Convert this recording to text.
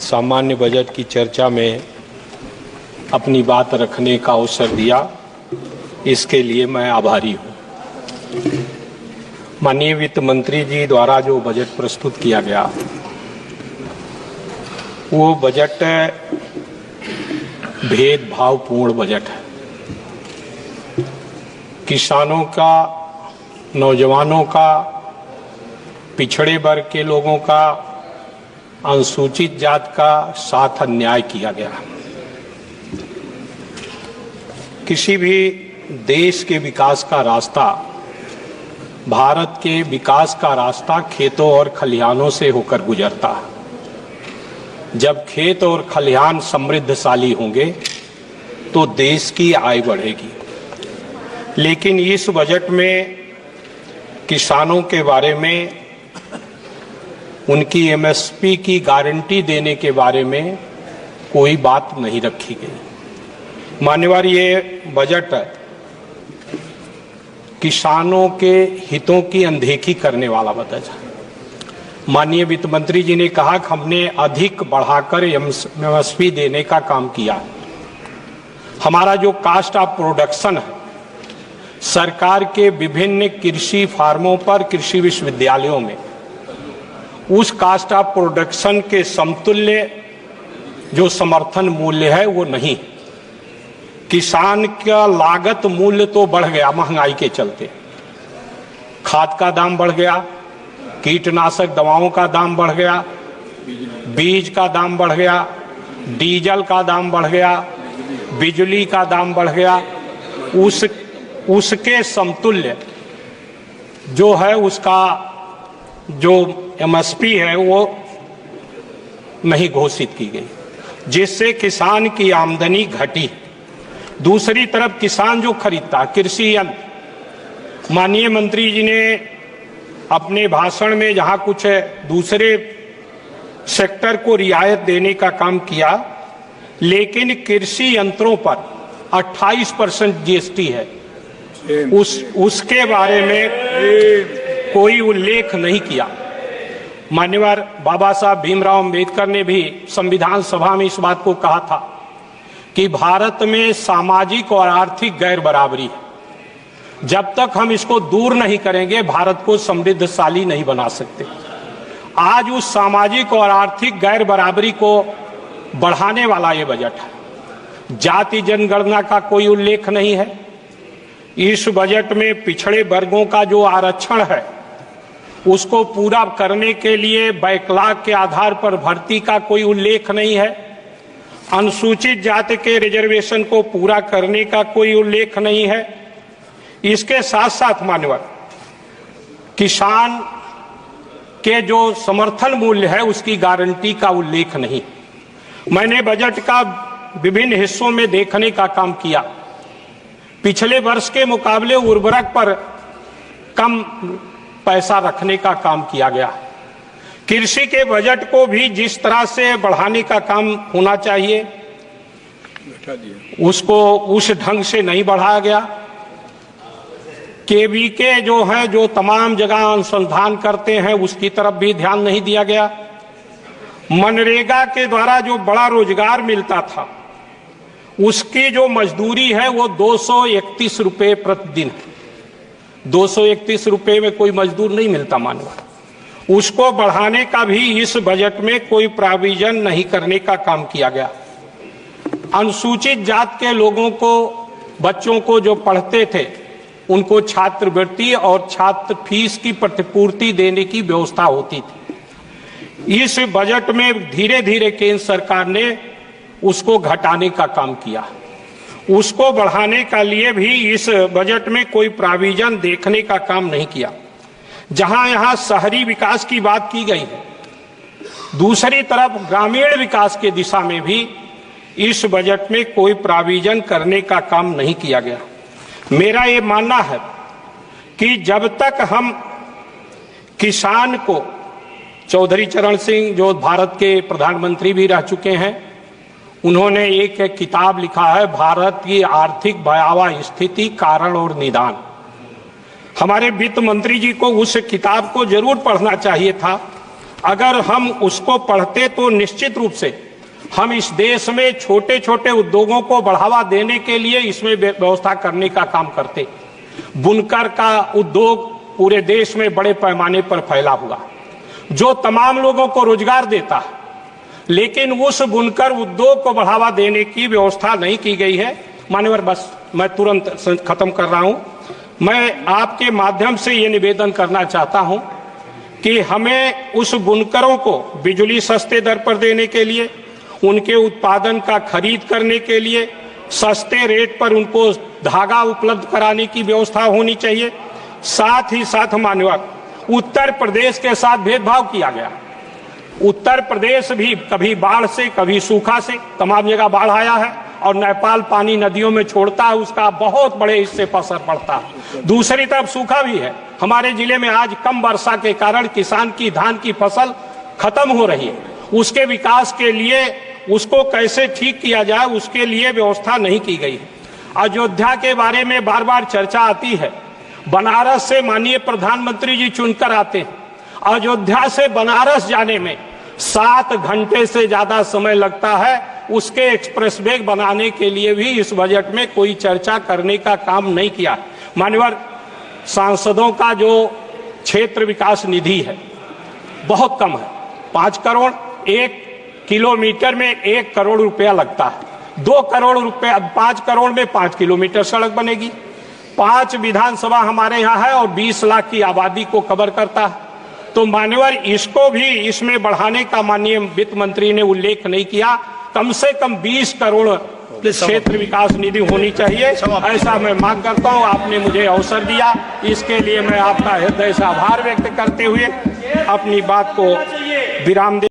सामान्य बजट की चर्चा में अपनी बात रखने का अवसर दिया, इसके लिए मैं आभारी हूँ। माननीय वित्त मंत्री जी द्वारा जो बजट प्रस्तुत किया गया, वो बजट भेदभावपूर्ण बजट है। किसानों का, नौजवानों का, पिछड़े वर्ग के लोगों का, अनुसूचित जाति का साथ अन्याय किया गया। किसी भी देश के विकास का रास्ता, भारत के विकास का रास्ता खेतों और खलिहानों से होकर गुजरता है। जब खेत और खलिहान समृद्धशाली होंगे तो देश की आय बढ़ेगी। लेकिन इस बजट में किसानों के बारे में, उनकी एमएसपी की गारंटी देने के बारे में कोई बात नहीं रखी गई। मान्यवर, ये बजट किसानों के हितों की अनदेखी करने वाला बजट है। माननीय वित्त मंत्री जी ने कहा कि हमने अधिक बढ़ाकर एमएसपी देने का काम किया। हमारा जो कास्ट ऑफ प्रोडक्शन है, सरकार के विभिन्न कृषि फार्मों पर, कृषि विश्वविद्यालयों में उस कास्ट ऑफ प्रोडक्शन के समतुल्य जो समर्थन मूल्य है वो नहीं। किसान का लागत मूल्य तो बढ़ गया महंगाई के चलते। खाद का दाम बढ़ गया, कीटनाशक दवाओं का दाम बढ़ गया, बीज का दाम बढ़ गया, डीजल का दाम बढ़ गया, बिजली का दाम बढ़ गया। उसके समतुल्य जो है, उसका जो एमएसपी है वो नहीं घोषित की गई, जिससे किसान की आमदनी घटी। दूसरी तरफ किसान जो खरीदता कृषि यंत्र, माननीय मंत्री जी ने अपने भाषण में जहां कुछ दूसरे सेक्टर को रियायत देने का काम किया, लेकिन कृषि यंत्रों पर 28% जीएसटी है, उसके बारे में कोई उल्लेख नहीं किया। मान्यवर बाबा साहब भीमराव अंबेडकर ने भी संविधान सभा में इस बात को कहा था कि भारत में सामाजिक और आर्थिक गैर बराबरी है। जब तक हम इसको दूर नहीं करेंगे, भारत को समृद्धशाली नहीं बना सकते। आज उस सामाजिक और आर्थिक गैर बराबरी को बढ़ाने वाला ये बजट है। जाति जनगणना का कोई उल्लेख नहीं है। इस बजट में पिछड़े वर्गों का जो आरक्षण है, उसको पूरा करने के लिए बैकलॉग के आधार पर भर्ती का कोई उल्लेख नहीं है। अनुसूचित जाति के रिजर्वेशन को पूरा करने का कोई उल्लेख नहीं है। इसके साथ साथ मान्यवर, किसान के जो समर्थन मूल्य है उसकी गारंटी का उल्लेख नहीं। मैंने बजट का विभिन्न हिस्सों में देखने का काम किया। पिछले वर्ष के मुकाबले उर्वरक पर कम पैसा रखने का काम किया गया। कृषि के बजट को भी जिस तरह से बढ़ाने का काम होना चाहिए, उसको उस ढंग से नहीं बढ़ाया गया। केवीके जो है, जो तमाम जगह अनुसंधान करते हैं, उसकी तरफ भी ध्यान नहीं दिया गया। मनरेगा के द्वारा जो बड़ा रोजगार मिलता था, उसकी जो मजदूरी है वो 231 रुपये प्रतिदिन है। 231 रुपये में कोई मजदूर नहीं मिलता मानव। उसको बढ़ाने का भी इस बजट में कोई प्रोविजन नहीं करने का काम किया गया। अनुसूचित जाति के लोगों को, बच्चों को जो पढ़ते थे, उनको छात्रवृत्ति और छात्र फीस की प्रतिपूर्ति देने की व्यवस्था होती थी। इस बजट में धीरे धीरे केंद्र सरकार ने उसको घटाने का काम किया। उसको बढ़ाने का लिए भी इस बजट में कोई प्रोविजन देखने का काम नहीं किया। जहां यहां शहरी विकास की बात की गई है, दूसरी तरफ ग्रामीण विकास के दिशा में भी इस बजट में कोई प्रोविजन करने का काम नहीं किया गया। मेरा ये मानना है कि जब तक हम किसान को, चौधरी चरण सिंह जो भारत के प्रधानमंत्री भी रह चुके हैं, उन्होंने एक किताब लिखा है, भारत की आर्थिक भयावह स्थिति, कारण और निदान। हमारे वित्त मंत्री जी को उस किताब को जरूर पढ़ना चाहिए था अगर हम उसको पढ़ते तो निश्चित रूप से हम इस देश में छोटे छोटे उद्योगों को बढ़ावा देने के लिए इसमें व्यवस्था करने का काम करते। बुनकर का उद्योग पूरे देश में बड़े पैमाने पर फैला हुआ, जो तमाम लोगों को रोजगार देता, लेकिन उस बुनकर उद्योग को बढ़ावा देने की व्यवस्था नहीं की गई है। मान्यवर, बस मैं तुरंत खत्म कर रहा हूं। मैं आपके माध्यम से ये निवेदन करना चाहता हूं कि हमें उस बुनकरों को बिजली सस्ते दर पर देने के लिए, उनके उत्पादन का खरीद करने के लिए सस्ते रेट पर उनको धागा उपलब्ध कराने की व्यवस्था होनी चाहिए। साथ ही साथ मान्यवर, उत्तर प्रदेश के साथ भेदभाव किया गया। उत्तर प्रदेश भी कभी बाढ़ से, कभी सूखा से, तमाम जगह बाढ़ आया है और नेपाल पानी नदियों में छोड़ता है, उसका बहुत बड़े हिस्से पर असर पड़ता है। दूसरी तरफ सूखा भी है। हमारे जिले में आज कम वर्षा के कारण किसान की धान की फसल खत्म हो रही है। उसके विकास के लिए उसको कैसे ठीक किया जाए, उसके लिए व्यवस्था नहीं की गई। अयोध्या के बारे में बार बार चर्चा आती है। बनारस से माननीय प्रधानमंत्री जी चुनकर आते हैं। अयोध्या से बनारस जाने में 7 घंटे से ज्यादा समय लगता है। उसके एक्सप्रेसवे बनाने के लिए भी इस बजट में कोई चर्चा करने का काम नहीं किया। मान्यवर, सांसदों का जो क्षेत्र विकास निधि है बहुत कम है। 5 करोड़, 1 किलोमीटर में 1 करोड़ रुपया लगता है। 2 करोड़ रुपया, 5 करोड़ में 5 किलोमीटर सड़क बनेगी। 5 विधानसभा हमारे यहाँ है और 20 लाख की आबादी को कवर करता है। तो मान्यवर, इसको भी इसमें बढ़ाने का माननीय वित्त मंत्री ने उल्लेख नहीं किया। कम से कम 20 करोड़ क्षेत्र विकास निधि होनी चाहिए, ऐसा मैं मांग करता हूं। आपने मुझे अवसर दिया, इसके लिए मैं आपका हृदय से आभार व्यक्त करते हुए अपनी बात को विराम दे